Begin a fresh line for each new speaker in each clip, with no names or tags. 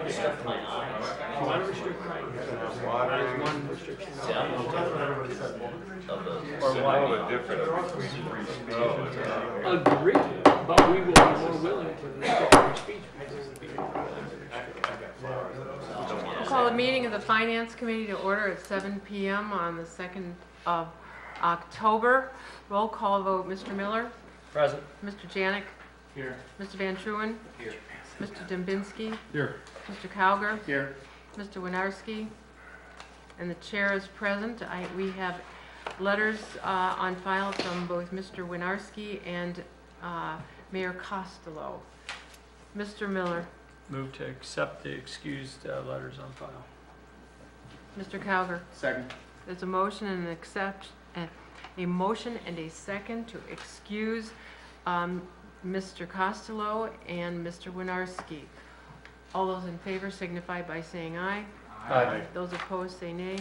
restrict my eyes.
If you want to restrict right, there's one restriction.
See, I'm of the
Or
semi-
one of different.
Agree, but we will be more willing to restrict free speech because it would be.
We'll call the meeting of the Finance Committee to order at 7 p.m. on the 2nd of October. Roll call vote, Mr. Miller,
Present.
Mr. Janik,
Here.
Mr. Van Truen,
Here.
Mr. Dembinski,
Here.
Mr. Cowger,
Here.
Mr. Winarski, and the chair is present. We have letters on file from both Mr. Winarski and Mayor Costello. Mr. Miller,
Move to accept the excused letters on file.
Mr. Cowger.
Second.
There's a motion and a motion and a second to excuse Mr. Costello and Mr. Winarski. All those in favor signify by saying aye.
Aye.
Those opposed say nay.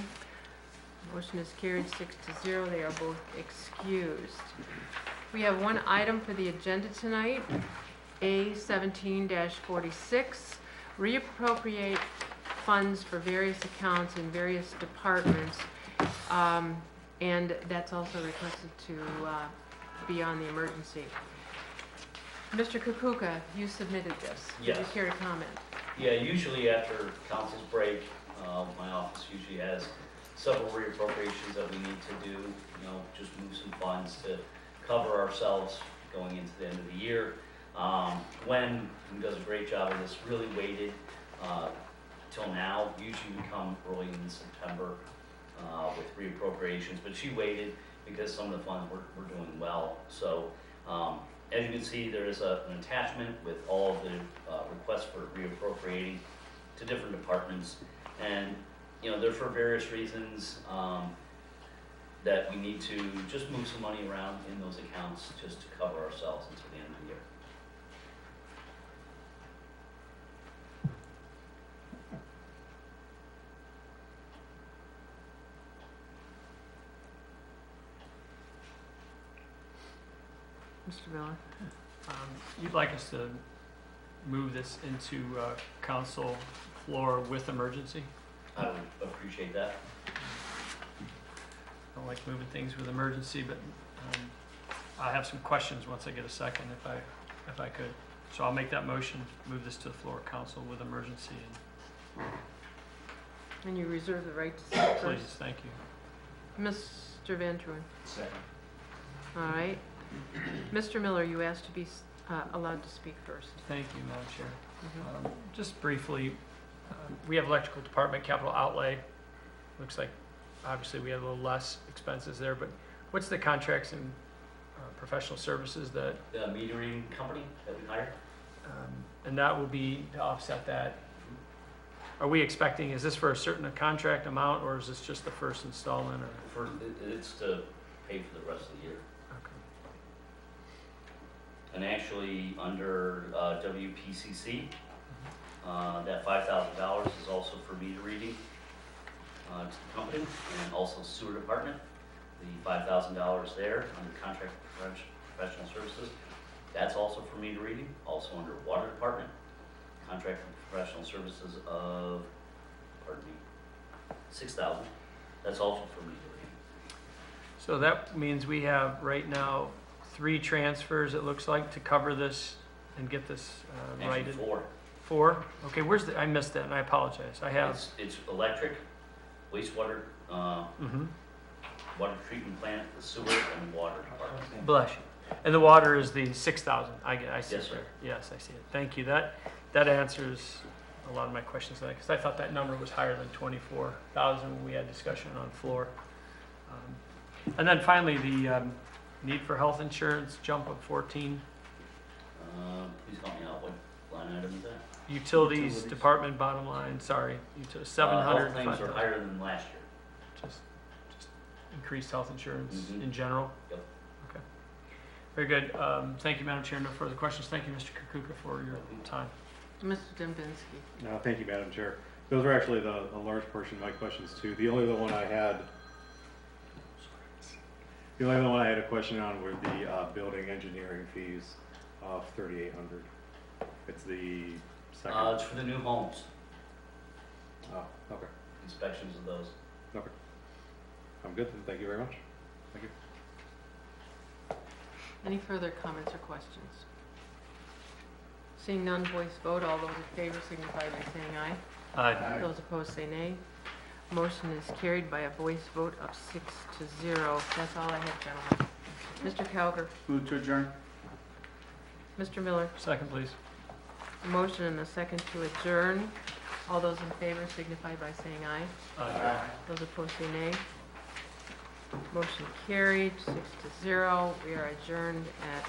Motion is carried 6-0. They are both excused. We have one item for the agenda tonight, A17-46, reappropriate funds for various accounts in various departments, and that's also requested to be on the emergency. Mr. Kukuka, you submitted this.
Yes.
Would you care to comment?
Yeah, usually after council's break, my office usually has several reappropriations that we need to do, just move some funds to cover ourselves going into the end of the year. Gwen, who does a great job of this, really waited till now. Usually we come early in September with reappropriations, but she waited because some of the funds were doing well. So as you can see, there is an attachment with all of the requests for reappropriating to different departments, and they're for various reasons that we need to just move some money around in those accounts just to cover ourselves until the end of the year.
Mr. Miller?
You'd like us to move this into council floor with emergency?
I would appreciate that.
I don't like moving things with emergency, but I have some questions once I get a second, if I could. So I'll make that motion, move this to the floor of council with emergency.
And you reserve the right to speak
And
first?
please, thank you.
Mr. Van Truen?
Second.
All right. Mr. Miller, you asked to be allowed to speak first.
Thank you, Madam Chair.
Mhm.
Just briefly, we have electrical department capital outlay. Looks like obviously we have a little less expenses there, but what's the contracts and professional services that,
The metering company that we hired,
and that will be to offset that? Are we expecting, is this for a certain contract amount, or is this just the first installment? Or?
it's to pay for the rest of the year.
Okay.
And actually, under WPCC, that $5,000 is also for meter reading to the company, and also sewer department. The $5,000 there under contract professional services, that's also for meter reading. Also under water department, contract professional services of, $6,000. That's also for meter reading.
So that means we have right now 3 transfers, it looks like, to cover this and get this
Actually,
righted.
4.
4? Okay, I missed that, and I apologize. I have.
It's electric, wastewater,
Mhm.
water treatment plant, the sewer, and water department.
Bless you. And the water is the 6,000. I see
Yes,
it
sir.
there. Yes, I see it. Thank you. That answers a lot of my questions tonight, because I thought that number was higher than 24,000 when we had discussion on floor. And then finally, the need for health insurance jump of 14.
Please help me out, what line item is that?
Utilities department bottom line, sorry, 700.
Health claims are higher than last year.
Just increased health insurance
Mhm.
in general?
Yep.
Okay. Very good. Thank you, Madam Chair. No further questions. Thank you, Mr. Kukuka, for your time.
Mr. Dembinski?
No, thank you, Madam Chair. Those are actually a large portion of my questions too. The only other one I had a question on were the building engineering fees of $3,800. It's the second.
It's for the new homes.
Oh, okay,
inspections of those.
okay. I'm good then, thank you very much. Thank you.
Any further comments or questions? Seeing none, voice vote. All those in favor signify by saying aye.
Aye.
Those opposed say nay. Motion is carried by a voice vote of 6-0. That's all I have, gentlemen. Mr. Cowger,
Move to adjourn.
Mr. Miller,
Second, please.
a motion and a second to adjourn. All those in favor signify by saying aye.
Aye.
Those opposed say nay. Motion carried, 6-0. We are adjourned at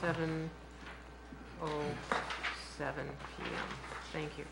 7:07 p.m. Thank you.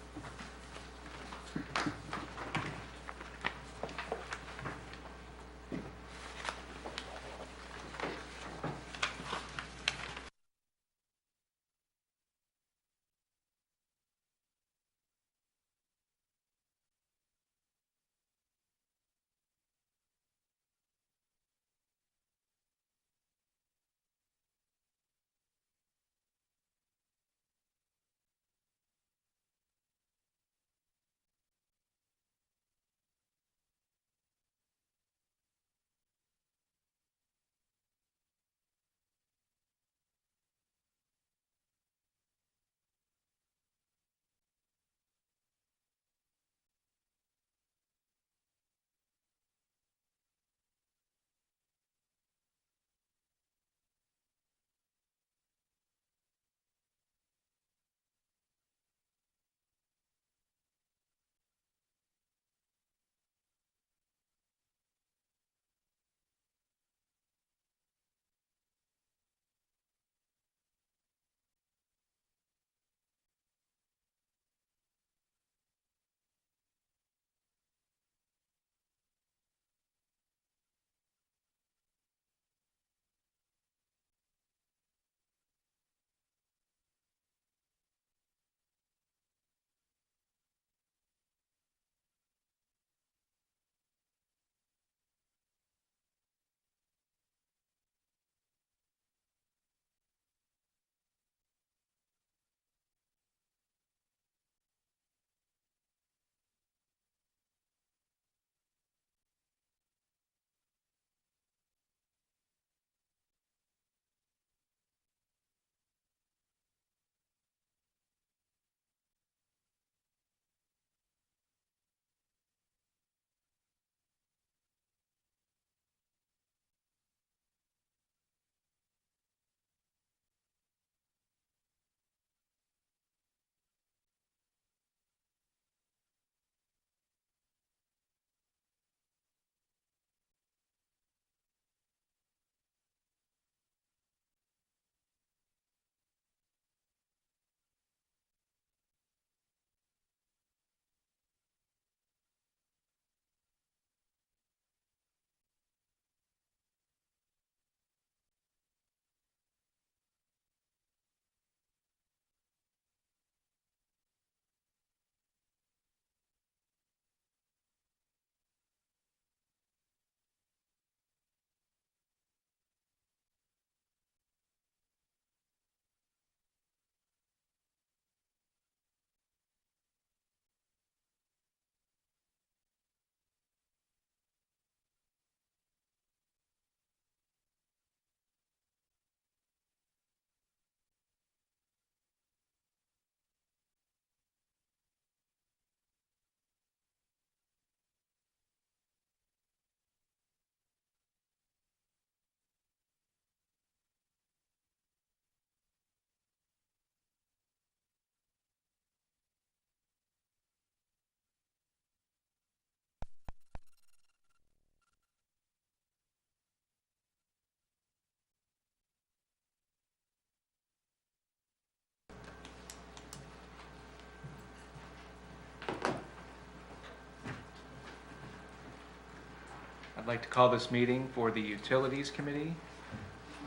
I'd like to call this meeting for the Utilities Committee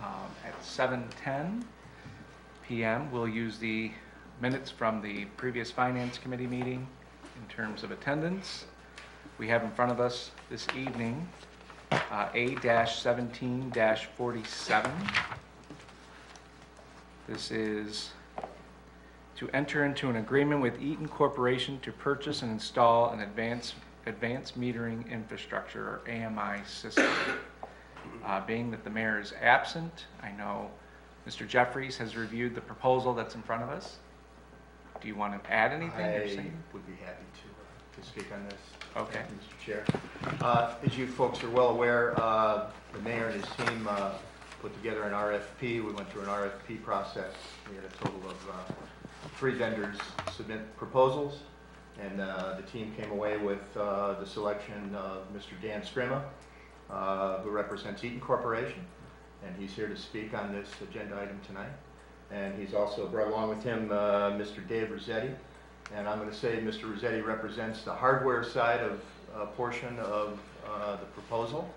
at 7:10 p.m. We'll use the minutes from the previous Finance Committee meeting in terms of attendance. We have in front of us this evening A-17-47. This is to enter into an agreement with Eaton Corporation to purchase and install an advanced metering infrastructure, or AMI system. Being that the mayor is absent, I know Mr. Jeffries has reviewed the proposal that's in front of us. Do you want to add anything or say?
I would be happy to speak on this.
Okay.
Thank you, Mr. Chair. As you folks are well aware, the mayor and his team put together an RFP. We went through an RFP process. We had a total of 3 vendors submit proposals, and the team came away with the selection of Mr. Dan Scrima, who represents Eaton Corporation, and he's here to speak on this agenda item tonight. And he's also brought along with him Mr. Dave Rossetti, and I'm going to say Mr. Rossetti represents the hardware side of a portion of the proposal.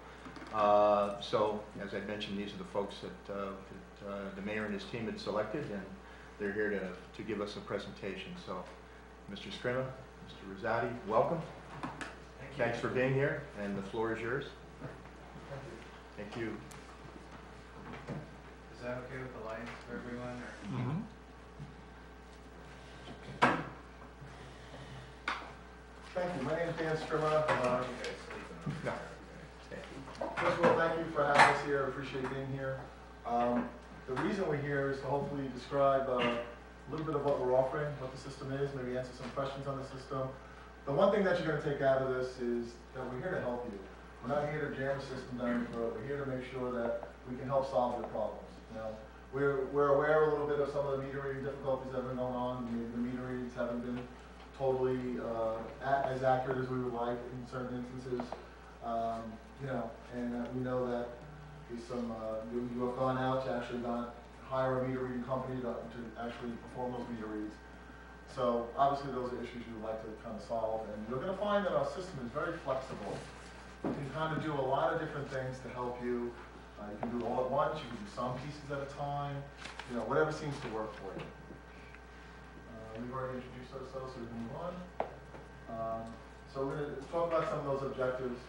So, as I mentioned, these are the folks that the mayor and his team had selected, and they're here to give us a presentation. So, Mr. Scrima, Mr. Rossetti, welcome. Thanks for being here, and the floor is yours. Thank you.
Is that okay with the lights for everyone? Or?
Mm-hmm.
Thank you. My name is Dan Scrima.
No.
First of all, thank you for having us here. I appreciate being here. The reason we're here is to hopefully describe a little bit of what we're offering, what the system is, maybe answer some questions on the system. The one thing that you're going to take out of this is that we're here to help you. We're not here to jam a system down your throat. We're here to make sure that we can help solve your problems. Now, we're aware a little bit of some of the meter reading difficulties that have been going on. The meter readings haven't been totally as accurate as we would like in certain instances. We know that there's some, you have gone out to actually hire a meter reading company to actually perform those meter reads. So obviously those are issues we would like to kind of solve, and you're going to find that our system is very flexible. You can kind of do a lot of different things to help you. You can do it all at once, you can do some pieces at a time, whatever seems to work for you. We've already introduced ourselves, so we can move on. So we're going to talk about some of those objectives.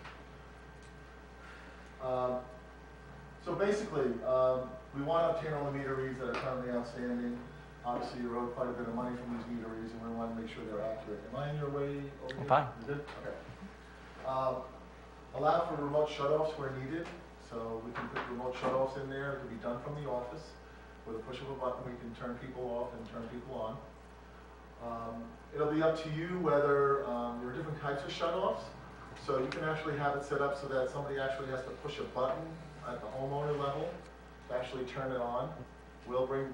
So basically, we want to obtain all the meter reads that are currently outstanding. Obviously, you owe quite a bit of money from these meter reads, and we want to make sure they're accurate. Am I in your way over here?
I'm fine.
You good? Okay. Allow for remote shutoffs where needed. So we can put remote shutoffs in there. It can be done from the office. With a push of a button, we can turn people off and turn people on. It'll be up to you whether there are different types of shutoffs. So you can actually have it set up so that somebody actually has to push a button at the homeowner level to actually turn it on. We'll bring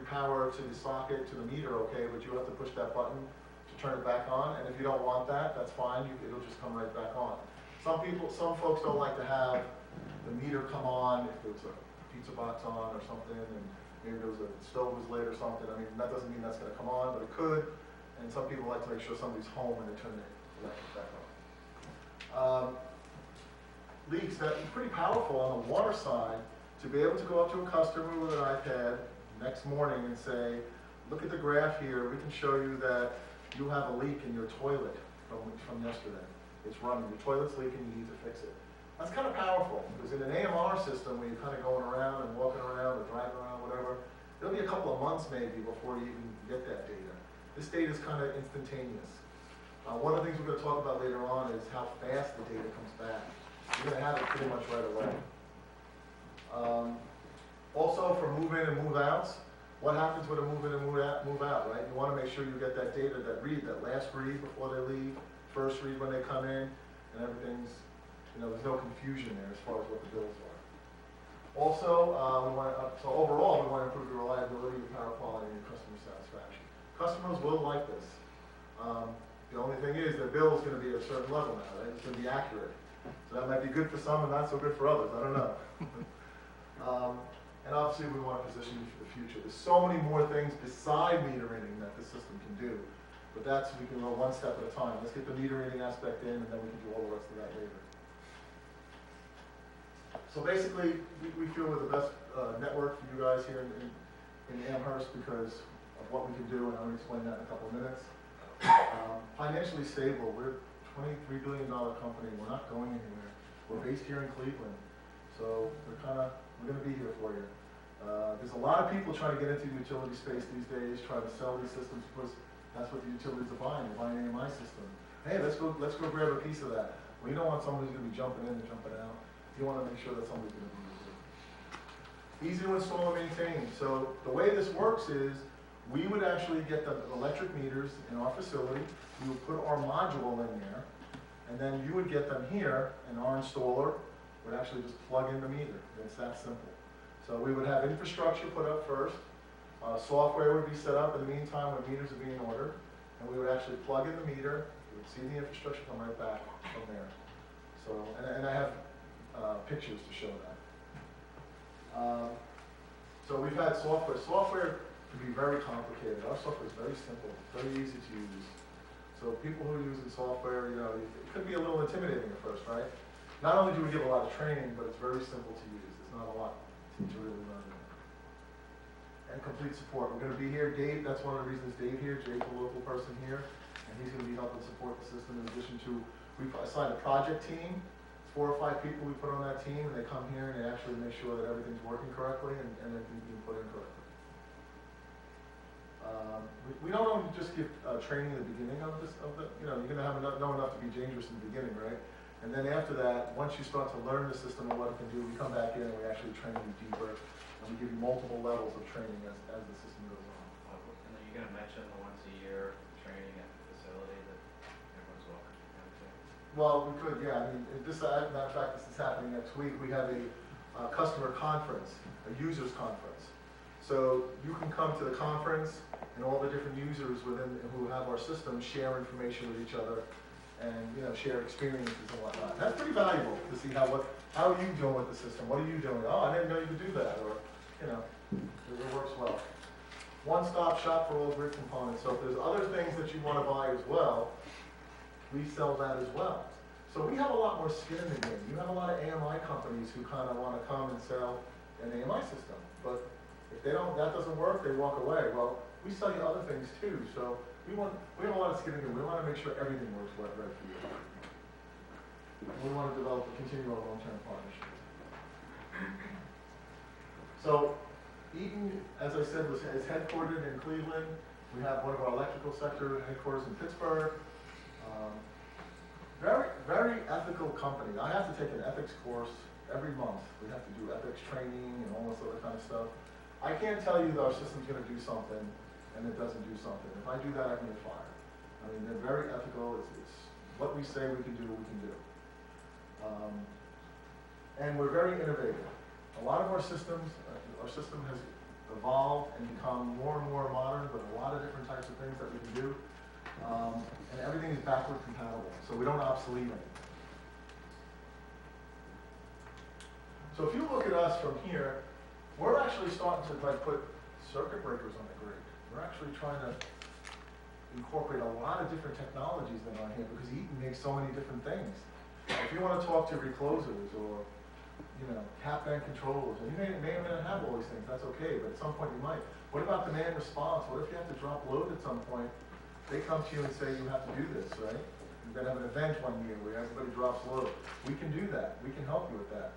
power to the socket, to the meter, okay, but you have to push that button to turn it back on. And if you don't want that, that's fine. It'll just come right back on. Some folks don't like to have the meter come on if there's a pizza box on or something, and maybe there was a stove was lit or something. I mean, that doesn't mean that's going to come on, but it could. And some people like to make sure somebody's home when they turn the electric back on. Leaks, that's pretty powerful on the water side to be able to go up to a customer with an iPad next morning and say, look at the graph here, we can show you that you have a leak in your toilet from yesterday. It's running, your toilet's leaking, you need to fix it. That's kind of powerful, because in an AMR system, where you're kind of going around and walking around or driving around, whatever, it'll be a couple of months maybe before you even get that data. This data is kind of instantaneous. One of the things we're going to talk about later on is how fast the data comes back. You're going to have it pretty much right away. Also, for move-in and move-outs, what happens with a move-in and move-out, right? You want to make sure you get that data, that last read before they leave, first read when they come in, and everything's, there's no confusion there as far as what the bills are. Also, so overall, we want to improve the reliability, the power quality, and customer satisfaction. Customers will like this. The only thing is their bill is going to be at a certain level now, right? It's going to be accurate. So that might be good for some and not so good for others. I don't know. And obviously, we want to position you for the future. There's so many more things beside meter reading that the system can do. But we can go one step at a time. Let's get the meter reading aspect in, and then we can do all the rest of that later. So basically, we feel we're the best network for you guys here in Amherst because of what we can do, and I'm going to explain that in a couple of minutes. Financially stable, we're a $23 billion company. We're not going anywhere. We're based here in Cleveland, so we're going to be here for you. There's a lot of people trying to get into the utility space these days, trying to sell these systems because that's what the utilities are buying. They're buying an AMI system. Hey, let's go grab a piece of that. Well, you don't want somebody who's going to be jumping in and jumping out. You want to make sure that somebody's going to be using it. Easy to install and maintain. So the way this works is we would actually get the electric meters in our facility. We would put our module in there, and then you would get them here, and our installer would actually just plug in the meter. It's that simple. So we would have infrastructure put up first. Software would be set up in the meantime when meters are being ordered, and we would actually plug in the meter. We would see the infrastructure come right back from there. So, and I have pictures to show that. So we've had software. Software can be very complicated. Our software is very simple, very easy to use. So people who are using software, you know, it could be a little intimidating at first, right? Not only do we give a lot of training, but it's very simple to use. There's not a lot to really learn. And complete support. We're going to be here. Dave, that's one of the reasons Dave here. Jake's a local person here, and he's going to be helping support the system in addition to, we've assigned a project team. 4 or 5 people we put on that team, and they come here and they actually make sure that everything's working correctly and everything's being put in correctly. We don't only just give training at the beginning of this, you know, you're going to have know enough to be dangerous in the beginning, right? And then after that, once you start to learn the system and what it can do, we come back in and we actually train you deeper, and we give you multiple levels of training as the system goes on.
And are you gonna mention the once a year training at the facility that everyone's welcome to come to?
Well, we could, yeah. I mean, matter of fact, this is happening next week. We have a customer conference, a users conference. So you can come to the conference, and all the different users within who have our system share information with each other, and you know, share experiences and whatnot. That's pretty valuable to see how are you doing with the system? What are you doing? Oh, I didn't know you could do that, or you know, it works well. One-stop shop for all grid components. So if there's other things that you want to buy as well, we sell that as well. So we have a lot more skin in the game. You have a lot of AMI companies who kind of want to come and sell an AMI system, but if they don't, that doesn't work, they walk away. Well, we sell you other things too. So we have a lot of skin in the game. We want to make sure everything works right for you. We want to develop a continual long-term partnership. So Eaton, as I said, is headquartered in Cleveland. We have one of our electrical sector headquarters in Pittsburgh. Very, very ethical company. I have to take an ethics course every month. We have to do ethics training and all this other kind of stuff. I can't tell you that our system's going to do something and it doesn't do something. If I do that, I can get fired. I mean, they're very ethical. It's what we say we can do, we can do. And we're very innovative. A lot of our system has evolved and become more and more modern with a lot of different types of things that we can do. And everything is backward compatible, so we don't obsolete anything. So if you look at us from here, we're actually starting to put circuit breakers on the grid. We're actually trying to incorporate a lot of different technologies that are on here because Eaton makes so many different things. If you want to talk to reclosers or cap bank controllers, and you may or may not have all these things, that's okay, but at some point you might. What about demand response? What if you have to drop load at some point? They come to you and say you have to do this, right? You're going to have an event one year where everybody drops load. We can do that. We can help you with that.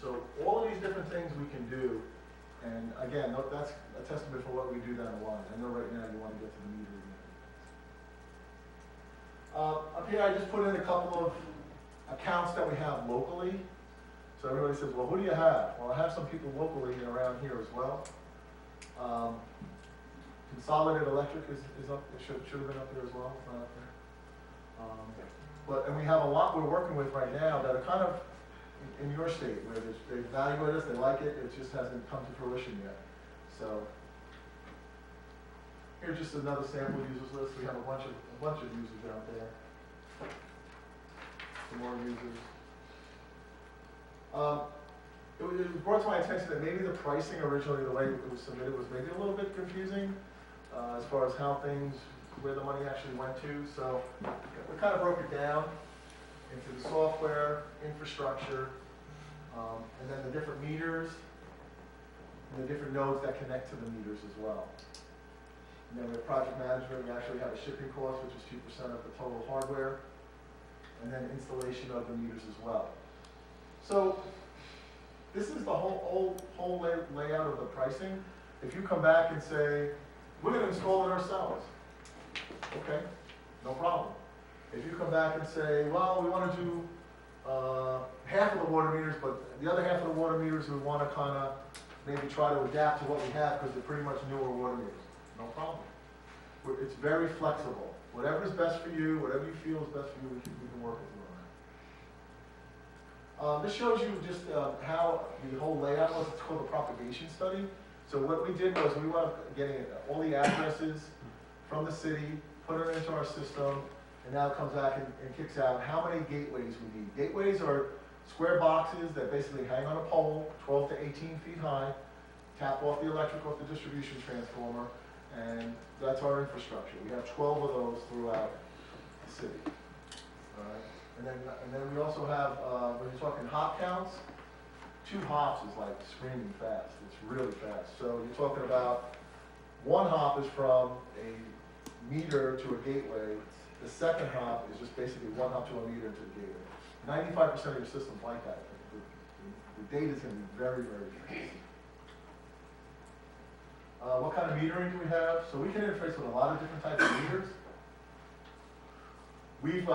So all of these different things we can do, and again, that's a testament for what we do down the line. I know right now you want to get to the meter again. Up here I just put in a couple of accounts that we have locally. So everybody says, well, who do you have? Well, I have some people locally and around here as well. Consolidated Electric is up. It should have been up there as well. It's not up there. And we have a lot we're working with right now that are kind of in your state where they evaluate us, they like it. It just hasn't come to fruition yet. So here's just another sample users list. We have a bunch of users out there. Some more users. It was brought to my attention that maybe the pricing originally, the way it was submitted, was maybe a little bit confusing as far as where the money actually went to. So we kind of broke it down into the software, infrastructure, and then the different meters, and the different nodes that connect to the meters as well. And then with project management, we actually have a shipping cost, which is 2% of the total hardware, and then installation of the meters as well. So This is the whole layout of the pricing. If you come back and say, we're gonna install it ourselves, okay, no problem. If you come back and say, well, we wanna do half of the water meters, but the other half of the water meters we wanna kinda maybe try to adapt to what we have because they're pretty much newer water meters, no problem. It's very flexible. Whatever is best for you, whatever you feel is best for you, we can work with you on that. This shows you just how the whole layout was. It's called a propagation study. So what we did was we went up getting all the addresses from the city, put it into our system, and now it comes back and kicks out how many gateways we need. Gateways are square boxes that basically hang on a pole, 12 to 18 feet high, tap off the electric off the distribution transformer, and that's our infrastructure. We have 12 of those throughout the city. All right? And then we also have, when you're talking hop counts, 2 hops is like screaming fast. It's really fast. So you're talking about 1 hop is from a meter to a gateway. The second hop is just basically 1 hop to a meter to the gateway. 95% of your system's like that. The data is going to be very, very fast. What kind of metering do we have? So we can interface with a lot of different types of meters. We've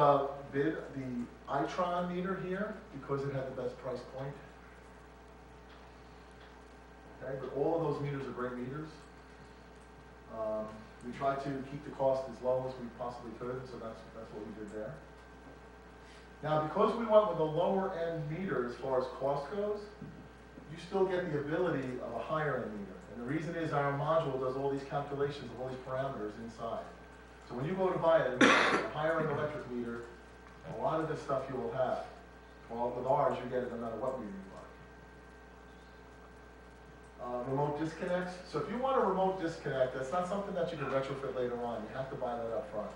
bid the Itron meter here because it had the best price point. Okay, but all of those meters are great meters. We tried to keep the cost as low as we possibly could, so that's what we did there. Now, because we went with a lower end meter as far as cost goes, you still get the ability of a higher end meter. And the reason is our module does all these calculations of all these parameters inside. So when you go to buy a higher end electric meter, a lot of this stuff you will have. Well, with ours, you get it no matter what meter you buy. Remote disconnects. So if you want a remote disconnect, that's not something that you can retrofit later on. You have to buy that up front.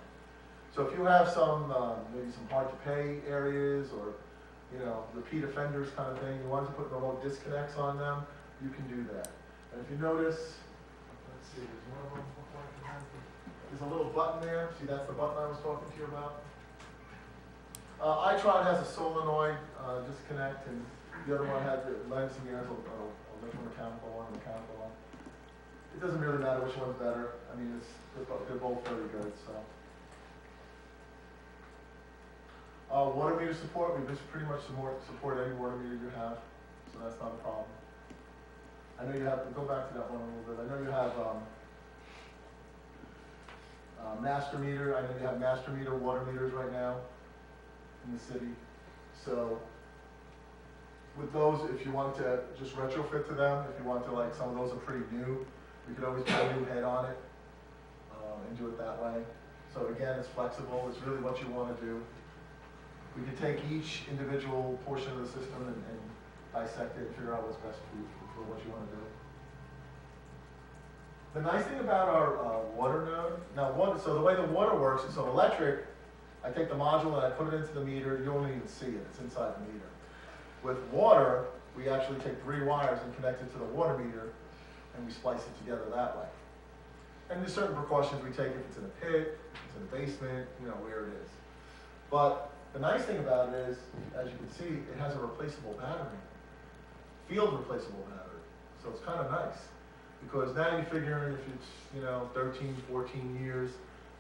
So if you have some, maybe some hard to pay areas or, repeat offenders kind of thing, you want to put remote disconnects on them, you can do that. And if you notice, let's see, there's one of them, there's a little button there. See, that's the button I was talking to you about. Itron has a solenoid disconnect, and the other one has the legacy gears, electromechanical one, mechanical one. It doesn't really matter which one's better. I mean, they're both very good. So, water meter support. We just pretty much support any water meter you have, so that's not a problem. I know you have. Go back to that one a little bit. I know you have master meter. I know you have master meter water meters right now in the city. So with those, if you want to just retrofit to them, if you want to, like, some of those are pretty new, we could always put a new head on it and do it that way. So again, it's flexible. It's really what you want to do. We can take each individual portion of the system and dissect it and figure out what's best for what you want to do. The nice thing about our water node, so the way the water works is, so electric, I take the module and I put it into the meter. You don't even see it. It's inside the meter. With water, we actually take 3 wires and connect it to the water meter, and we splice it together that way. And there's certain precautions we take if it's in a pit, if it's in a basement, where it is. But the nice thing about it is, as you can see, it has a replaceable battery, field replaceable battery. So it's kind of nice, because now you're figuring if it's 13, 14 years,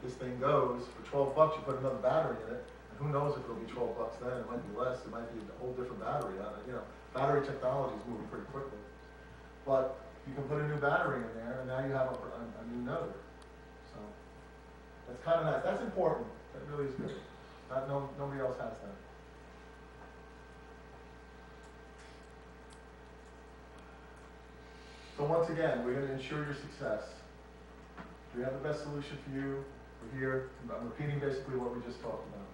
this thing goes for $12, you put another battery in it. Who knows if it'll be $12 then? It might be less. It might be a whole different battery. Battery technology is moving pretty quickly. But you can put a new battery in there, and now you have a new node. So that's kind of nice. That's important. That really is good. Nobody else has that. So once again, we're going to ensure your success. We have the best solution for you. We're here. I'm repeating basically what we just talked about.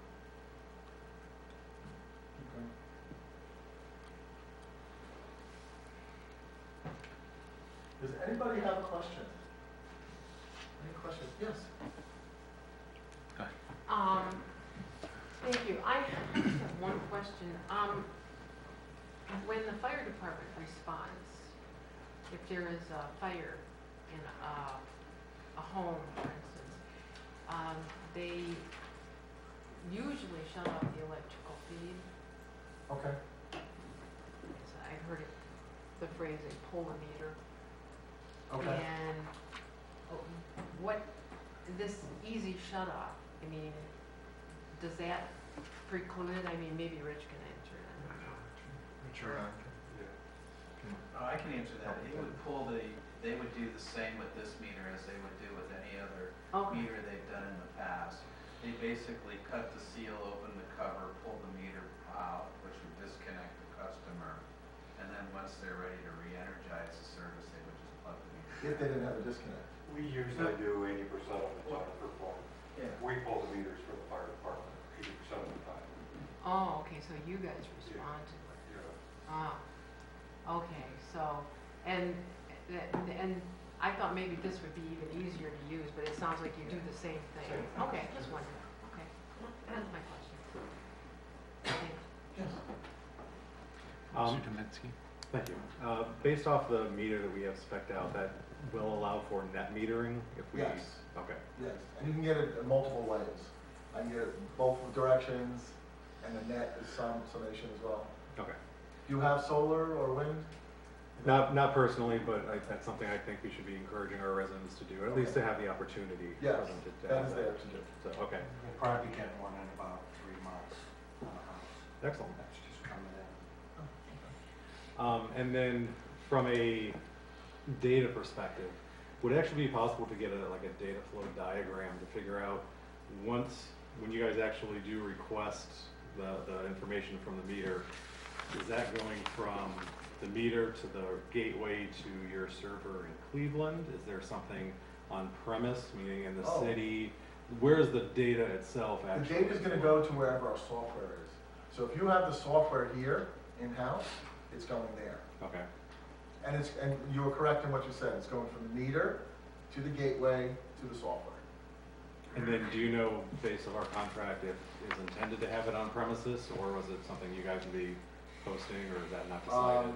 Does anybody have a question? Any questions? Yes.
Go ahead.
Thank you. I just have one question. When the fire department responds, if there is a fire in a home, for instance, they usually shut off the electrical feed.
Okay.
I've heard it is they pull the meter.
Okay.
And what, this easy shut off, I mean, does that preclude it? I mean, maybe Rich can answer it, I don't know.
Sure.
I can answer that. It would pull they would do the same with this meter as they would do with any other
Okay,
meter they've done in the past. They basically cut the seal, open the cover, pull the meter out, which would disconnect the customer. And then once they're ready to re-energize the service, they would just plug the meter.
If they didn't have a disconnect.
We usually do 80% of the time for phone.
Yeah.
We pull the meters for the fire department 80% of the time.
oh, okay, so you guys respond to it.
Yeah.
Okay, so, and I thought maybe this would be even easier to use, but it sounds like you do the same thing.
Same thing.
Okay, just wondering, okay. That's my question. Thanks.
Mr. Deminsky?
Thank you. Based off the meter that we have spec'd out, that will allow for net metering if we?
Yes.
Okay.
Yes, and you can get it in multiple ways. I can get it both directions, and the net is some summation as well.
Okay.
Do you have solar or wind?
Not personally, but that's something I think we should be encouraging our residents to do, or at least to have the opportunity for
Yes,
them to
that
have
is there to do.
So, okay,
We'll probably get one in about 3 months on the house.
excellent.
That's just coming in.
And then from a data perspective, would it actually be possible to get like a data flow diagram to figure out when you guys actually do request the information from the meter, is that going from the meter to the gateway to your server in Cleveland? Is there something on premise, meaning in the
Oh.
city? Where's the data itself
The
actually?
data is gonna go to wherever our software is. So if you have the software here in-house, it's going there.
Okay,
And you were correct in what you said, it's going from the meter to the gateway to the software.
and then do you know, based on our contract, if it's intended to have it on premises, or was it something you guys would be posting, or is that not decided?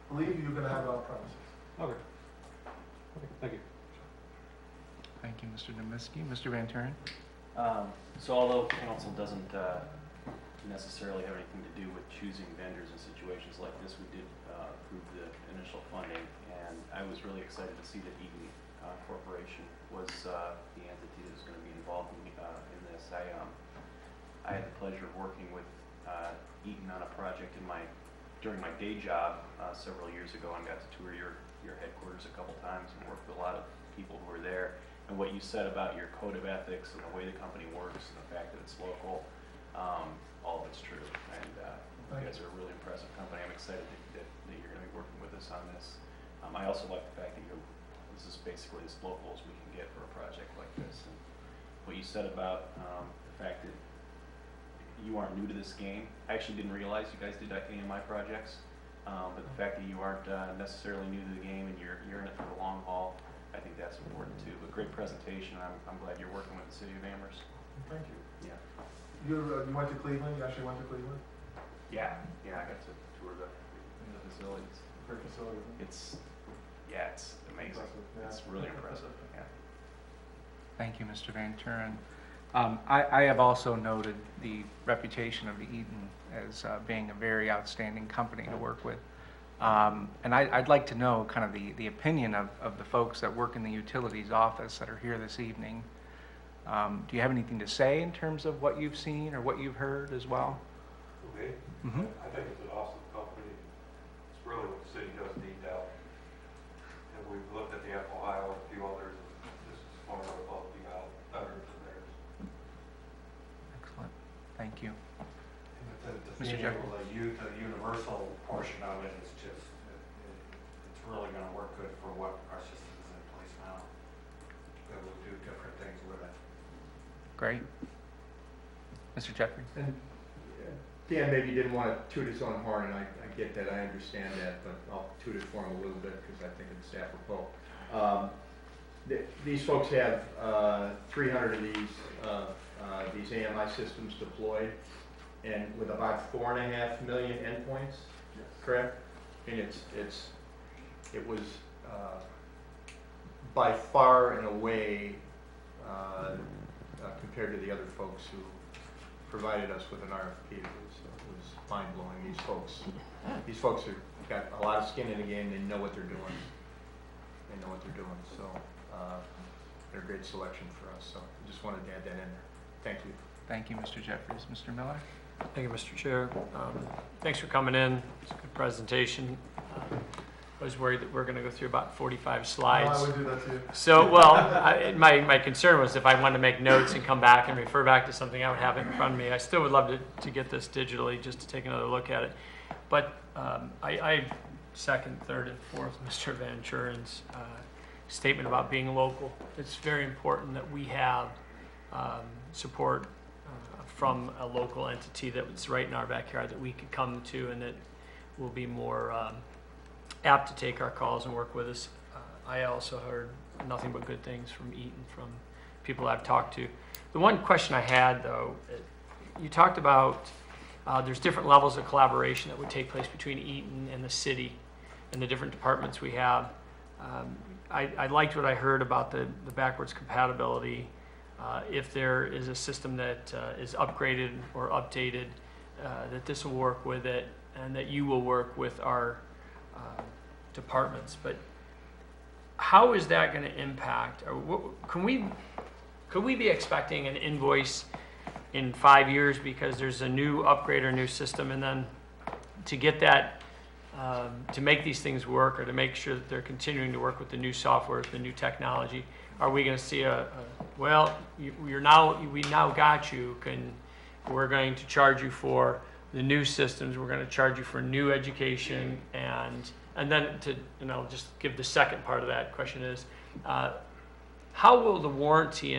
Believe you're gonna have it on premises.
Okay. Okay, thank you.
Thank you, Mr. Deminsky. Mr. Van Turen?
So although council doesn't necessarily have anything to do with choosing vendors in situations like this, we did approve the initial funding, and I was really excited to see that Eaton Corporation was the entity that was going to be involved in this. I had the pleasure of working with Eaton on a project during my day job several years ago, and got to tour your headquarters a couple times and worked with a lot of people who were there. And what you said about your code of ethics and the way the company works and the fact that it's local, all of it's true. And you guys are a really impressive company. I'm excited that you're going to be working with us on this. I also like the fact that this is basically as local as we can get for a project like this. And what you said about the fact that you aren't new to this game. I actually didn't realize you guys did AMI projects, but the fact that you aren't necessarily new to the game and you're in it for the long haul, I think that's important too. But great presentation. I'm glad you're working with the city of Amherst.
Thank you.
Yeah.
You went to Cleveland, you actually went to Cleveland?
Yeah. I got to tour the facilities.
Great facility.
It's amazing.
Impressive, yeah.
It's really impressive. Yeah.
Thank you, Mr. Van Turen. I have also noted the reputation of the Eaton as being a very outstanding company to work with. And I'd like to know kind of the opinion of the folks that work in the utilities office that are here this evening. Do you have anything to say in terms of what you've seen or what you've heard as well?
Me?
Mhm.
I think it's an awesome company. It's really what the city does need now. And we've looked at the Ohio and a few others, and this is far above the better than theirs.
Excellent. Thank you.
And the
Mr.
being
Jeffrey.
able to use the universal portion of it is just, it's really gonna work good for what our system is in place now. That we'll do different things with it.
Great. Mr. Jeffrey?
And Dan maybe didn't want to toot his own horn, and I get that, I understand that, but I'll toot it for him a little bit because I think it's apropos. These folks have 300 of these AMI systems deployed, and with about 4.5 million endpoints, correct? And it was by far and away compared to the other folks who provided us with an RFP. It was mind-blowing. These folks are got a lot of skin in the game, they know what they're doing. They know what they're doing, so they're a great selection for us, so I just wanted to add that in there. Thank you.
Thank you, Mr. Jeffries. Mr. Miller?
Thank you, Mr. Chair. Thanks for coming in. It's a good presentation. I was worried that we're going to go through about 45 slides.
No, I would do that too.
So, well, my concern was if I wanted to make notes and come back and refer back to something, I would have it in front of me. I still would love to get this digitally just to take another look at it. But I second, third, and fourth Mr. Van Churen's statement about being local. It's very important that we have support from a local entity that's right in our backyard that we could come to and that will be more apt to take our calls and work with us. I also heard nothing but good things from Eaton, from people I've talked to. The one question I had, though, you talked about there's different levels of collaboration that would take place between Eaton and the city and the different departments we have. I liked what I heard about the backwards compatibility. If there is a system that is upgraded or updated, that this will work with it and that you will work with our departments. But how is that going to impact? Or could we be expecting an invoice in 5 years because there's a new upgrade or new system, and then to get that, to make these things work or to make sure that they're continuing to work with the new software, the new technology, are we going to see well, we now got you, we're going to charge you for the new systems, we're going to charge you for new education, and then to, just give the second part of that question is, how will the warranty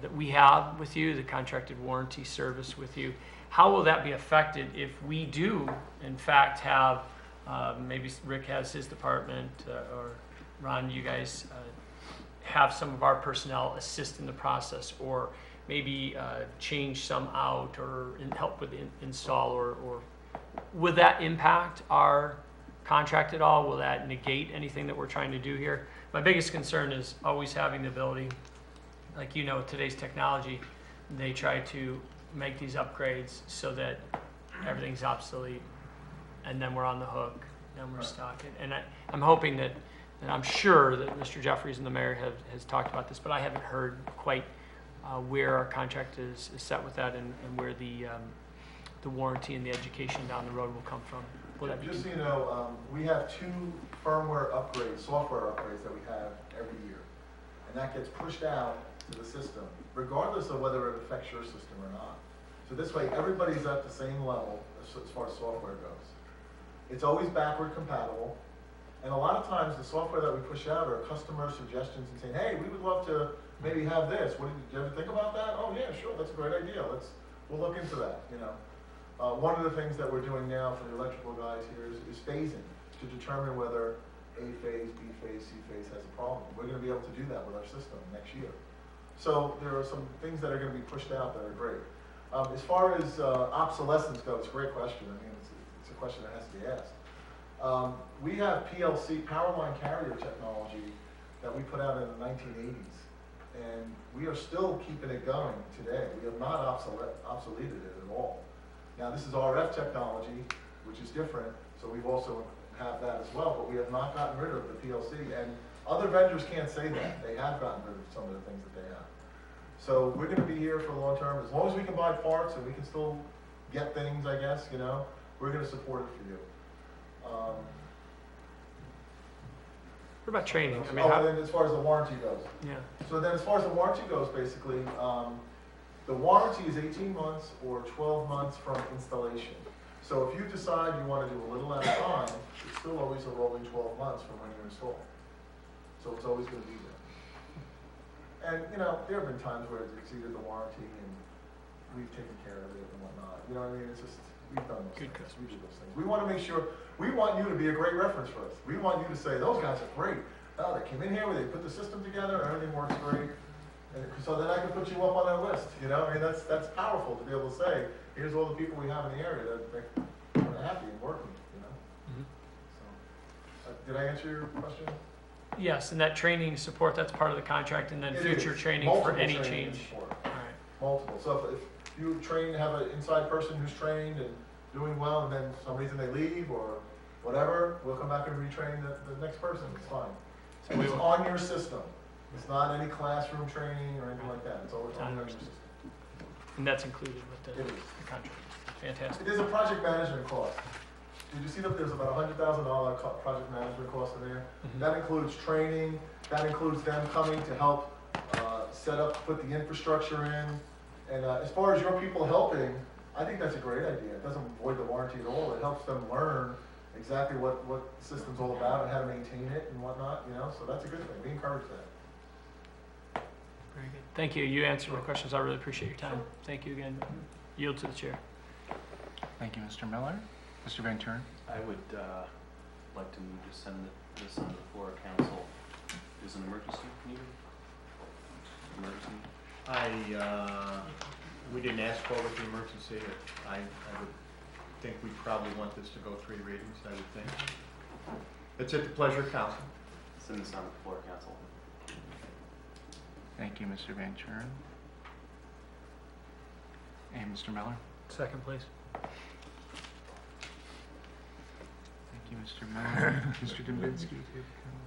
that we have with you, the contracted warranty service with you, how will that be affected if we do, in fact, have, maybe Rick has his department, or Ron, you guys have some of our personnel assist in the process, or maybe change some out, or help with the install, or will that impact our contract at all? Will that negate anything that we're trying to do here? My biggest concern is always having the ability, like today's technology, they try to make these upgrades so that everything's obsolete, and then we're on the hook, and we're stuck. And I'm hoping that, and I'm sure that Mr. Jeffries and the mayor has talked about this, but I haven't heard quite where our contract is set with that, and where the warranty and the education down the road will come from.
Just so you know, we have 2 firmware upgrades, software upgrades that we have every year. And that gets pushed out to the system, regardless of whether it affects your system or not. So this way, everybody's at the same level as far as software goes. It's always backward compatible. And a lot of times, the software that we push out are customer suggestions and saying, hey, we would love to maybe have this. Did you ever think about that? Oh yeah, sure, that's a great idea. We'll look into that, One of the things that we're doing now for the electrical guys here is phasing to determine whether A phase, B phase, C phase has a problem. We're going to be able to do that with our system next year. So there are some things that are going to be pushed out that are great. As far as obsolescence goes, it's a great question. I mean, it's a question that has to be asked. We have PLC, power line carrier technology, that we put out in the 1980s. And we are still keeping it going today. We have not obsoleted it at all. Now this is RF technology, which is different, so we've also have that as well, but we have not gotten rid of the PLC, and other vendors can't say that. They have gotten rid of some of the things that they have. So we're going to be here for a long term. As long as we can buy parts and we can still get things, I guess, we're going to support it for you.
What about training?
And then as far as the warranty goes.
Yeah.
So then as far as the warranty goes, basically, the warranty is 18 months or 12 months from installation. So if you decide you want to do a little at a time, it's still always a rolling 12 months from when you install. So it's always going to be there. And, there have been times where it's exceeded the warranty and we've taken care of it and whatnot. You know what I mean? It's just, we've done those things. We do those things. We want to make sure, we want you to be a great reference for us. We want you to say, those guys are great. Oh, they came in here, they put the system together, everything works great. And so then I can put you up on that list, I mean, that's powerful to be able to say, here's all the people we have in the area that are happy and working,
Mm-hmm.
So, did I answer your question?
Yes, and that training support, that's part of the contract, and then future training for any change.
All
right.
Multiple. So if you have an inside person who's trained and doing well, and then some reason they leave, or whatever, we'll come back and retrain the next person, it's fine.
So
And
we
it's
will-
on your system. It's not any classroom training or anything like that. It's always on your system.
And that's included with the
It is.
the contract. Fantastic.
It is a project management cost. Did you see that there's about $100,000 project management cost in there?
Mhm.
That includes training, that includes them coming to help set up, put the infrastructure in. And as far as your people helping, I think that's a great idea. It doesn't void the warranty at all. It helps them learn exactly what the system's all about and how to maintain it and whatnot, you know? So that's a good thing. We encourage that.
Very good. Thank you. You answered my questions. I really appreciate your time. Thank you again. Yield to the chair.
Thank you, Mr. Miller. Mr. Van Turen?
I would like to move to send this on the floor of council. Is an emergency needed? Emergency?
We didn't ask for it with the emergency. I would think we probably want this to go 3 readings, I would think. It's at the pleasure of council.
Send this on the floor of council.
Thank you, Mr. Van Turen. And Mr. Miller?
Second, please.
Thank you, Mr. Miller. Mr. Dembinski?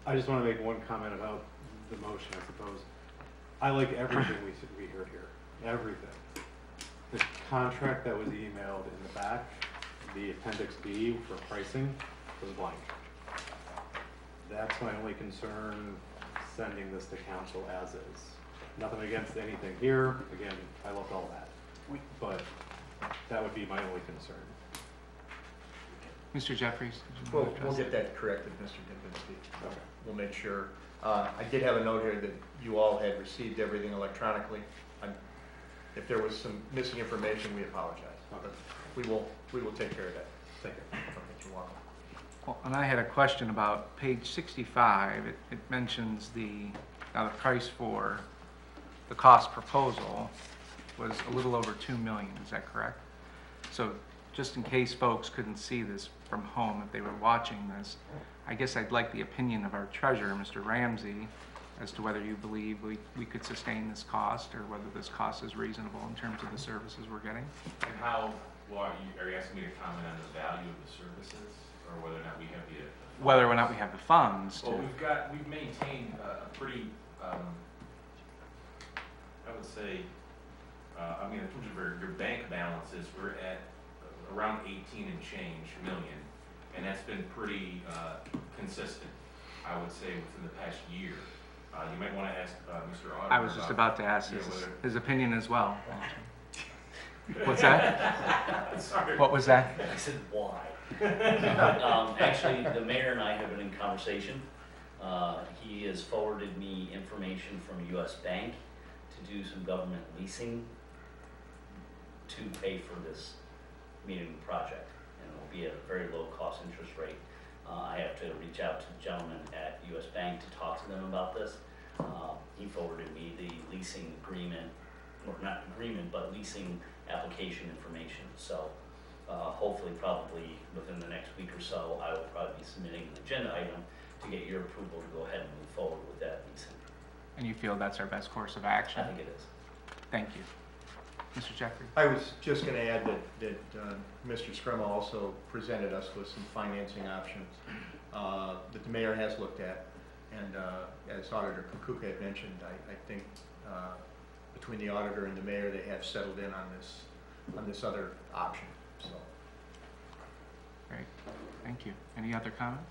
I just want to make one comment about the motion, I suppose. I like everything we heard here, everything. The contract that was emailed in the back, the appendix B for pricing, was blank. That's my only concern, sending this to council as is. Nothing against anything here, again, I loved all that. But that would be my only concern.
Mr. Jeffries? Did you
We'll
want to address
get that corrected, Mr. Dembinski.
Okay.
We'll make sure. I did have a note here that you all had received everything electronically. If there was some missing information, we apologize.
Okay.
We will take care of that.
Thank you.
Okay, you're welcome.
Well, and I had a question about page 65. It mentions the price for the cost proposal was a little over $2 million. Is that correct? So just in case folks couldn't see this from home, if they were watching this, I guess I'd like the opinion of our treasurer, Mr. Ramsey, as to whether you believe we could sustain this cost or whether this cost is reasonable in terms of the services we're getting.
And how, well, are you asking me to comment on the value of the services, or whether or not we have the...
Whether or not we have the funds to...
Well, we've maintained a pretty, I would say, I mean, in terms of your bank balances, we're at around 18 and change million, and that's been pretty consistent, I would say, within the past year. You might want to ask Mr. Auditor.
I was just about to ask
you know,
his opinion as well. What's that?
Sorry.
What was that?
I said, why? Actually, the mayor and I have been in conversation. He has forwarded me information from US Bank to do some government leasing to pay for this metering project. And it will be at a very low cost interest rate. I have to reach out to the gentleman at US Bank to talk to them about this. He forwarded me the leasing agreement, or not agreement, but leasing application information. So hopefully, probably within the next week or so, I will probably be submitting an agenda item to get your approval to go ahead and move forward with that leasing.
And you feel that's our best course of action?
I think it is.
Thank you. Mr. Jeffrey?
I was just going to add that Mr. Scrumma also presented us with some financing options that the mayor has looked at. And as Auditor Kukuka had mentioned, I think between the auditor and the mayor, they have settled in on this other option. So,
Great. Thank you. Any other comments?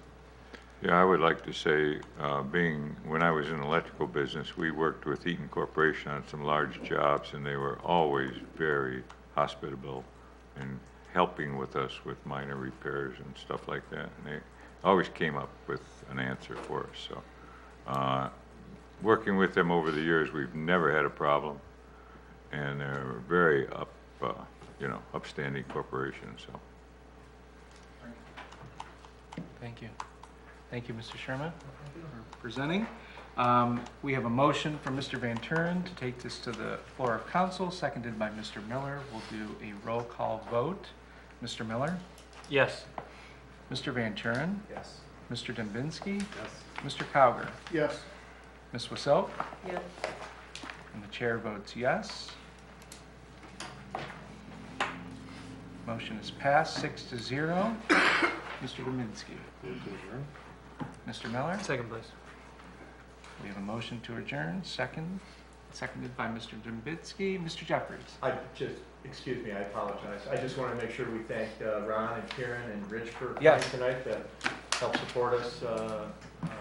Yeah, I would like to say, when I was in the electrical business, we worked with Eaton Corporation on some large jobs, and they were always very hospitable and helping with us with minor repairs and stuff like that. And they always came up with an answer for us. So, working with them over the years, we've never had a problem, and they're very upstanding corporation. So,
Thank you. Thank you, Mr. Sherman, for presenting. We have a motion from Mr. Van Turen to take this to the floor of council, seconded by Mr. Miller. We'll do a roll call vote. Mr. Miller?
Yes.
Mr. Van Turen?
Yes.
Mr. Dembinski?
Yes.
Mr. Cowger?
Yes.
Ms. Wasilk?
Yes.
And the chair votes yes. Motion is passed 6-0. Mr. Dominski. Mr. Miller?
Second, please.
We have a motion to adjourn, seconded by Mr. Dominski. Mr. Jeffries?
Excuse me, I apologize. I just want to make sure we thanked Ron and Karen and Rich for coming
Yes.
tonight to help support us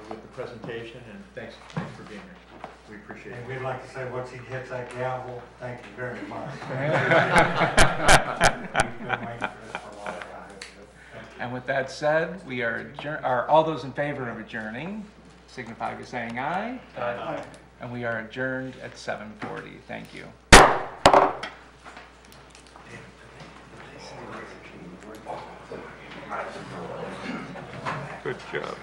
with the presentation, and thanks for being here. We appreciate
And
it.
we'd like to say, once he hits that gavel, thank you very much. We've been waiting for this for a long time. Thank you.
And with that said, we are all those in favor of adjourning, signify by saying aye.
Aye.
And we are adjourned at 7:40. Thank you.
Good job.